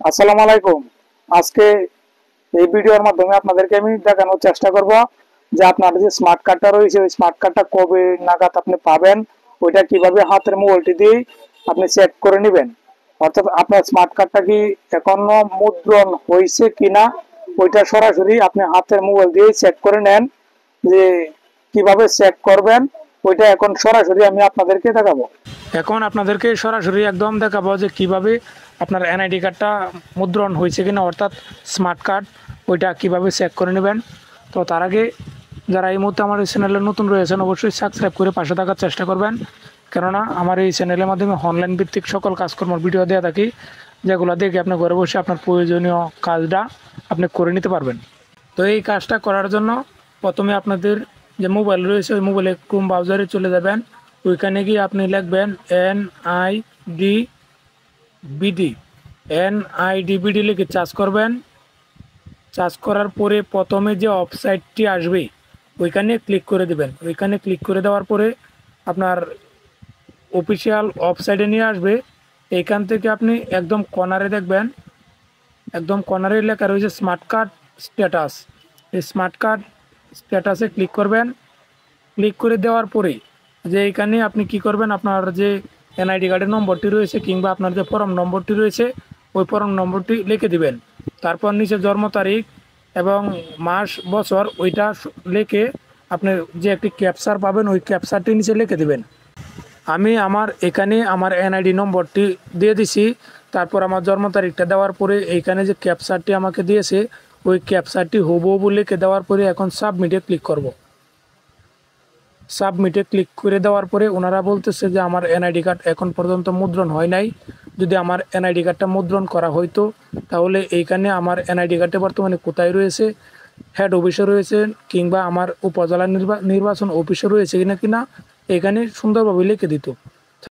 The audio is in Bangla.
আসসালামু আলাইকুম। আজকে এই ভিডিওর মাধ্যমে আপনাদেরকে আমি দেখানোর চেষ্টা করব যে আপনার যে স্মার্ট কার্ডটা রয়েছে ওই স্মার্ট কার্ডটা কবে নাগাদ আপনি পাবেন, ওইটা কিভাবে হাতের মোবাইলটি দিয়ে আপনি চেক করে নেবেন। অর্থাৎ আপনার স্মার্ট কার্ডটা কি এখনো মুদ্রণ হয়েছে কিনা ওইটা সরাসরি আপনি হাতের মোবাইল দিয়ে চেক করে নেন। যে কিভাবে চেক করবেন ওইটা এখন সরাসরি আমি আপনাদেরকে দেখাবো। এখন আপনাদেরকে সরাসরি একদম দেখাবো যে কিভাবে আপনার এনআইডি কার্ডটা মুদ্রণ হয়েছে কিনা, অর্থাৎ স্মার্ট কার্ড ওইটা কিভাবে চেক করে নেবেন। তো তার আগে যারা এই মুহূর্তে আমার এই চ্যানেলে নতুন রয়েছেন অবশ্যই সাবস্ক্রাইব করে পাশে থাকার চেষ্টা করবেন, কেননা আমার এই চ্যানেলের মাধ্যমে অনলাইন ভিত্তিক সকল কাজকর্মের ভিডিও দেওয়া থাকি, যেগুলো দেখে আপনি ঘরে বসে আপনার প্রয়োজনীয় কাজটা আপনি করে নিতে পারবেন। তো এই কাজটা করার জন্য প্রথমে আপনাদের যে মোবাইল রয়েছে ওই মোবাইলে ক্রোম ব্রাউজারে চলে যাবেন। ওইখানে গিয়ে আপনি লিখবেন NIDBD লিখে চার্জ করবেন। চার্জ করার পরে প্রথমে যে ওয়েবসাইটটি আসবে ওইখানে ক্লিক করে দেবেন। ওইখানে ক্লিক করে দেওয়ার পরে আপনার অফিসিয়াল ওয়েবসাইটে নিয়ে আসবে। এইখান থেকে আপনি একদম কর্নারে দেখবেন, একদম কর্নারে লেখা রয়েছে স্মার্ট কার্ড স্ট্যাটাস। এই স্মার্ট কার্ড স্ট্যাটাসে ক্লিক করবেন। ক্লিক করে দেওয়ার পরে যে এখানে আপনি কি করবেন, আপনার যে এনআইডি কার্ডের নম্বরটি রয়েছে কিংবা আপনার যে ফর্ম নম্বরটি রয়েছে ওই ফর্ম নম্বরটি লিখে দিবেন। তারপর নিচে জন্ম তারিখ এবং মাস বছর ওইটা লিখে আপনি যে একটি ক্যাপচার পাবেন ওই ক্যাপচারটি নিচে লিখে দিবেন। আমি এখানে আমার এনআইডি নম্বরটি দিয়ে দিছি। তারপর আমার জন্ম তারিখটা দেওয়ার পরে এইখানে যে ক্যাপচারটি আমাকে দিয়েছে ওই ক্যাপচারটি হুবহু লিখে দেওয়ার পরে এখন সাবমিটে ক্লিক করব। সাবমিটে ক্লিক করে দেওয়ার পরে ওনারা বলতেছে যে আমার এনআইডি কার্ড এখন পর্যন্ত মুদ্রণ হয় নাই। যদি আমার এনআইডি কার্ডটা মুদ্রণ করা হইতো তাহলে এইখানে আমার এনআইডি কার্ডটা বর্তমানে কোথায় রয়েছে, হেড অফিসে রয়েছে কিংবা আমার উপজেলা নির্বাচন অফিসে রয়েছে কিনা এখানে সুন্দরভাবে লিখে দিত।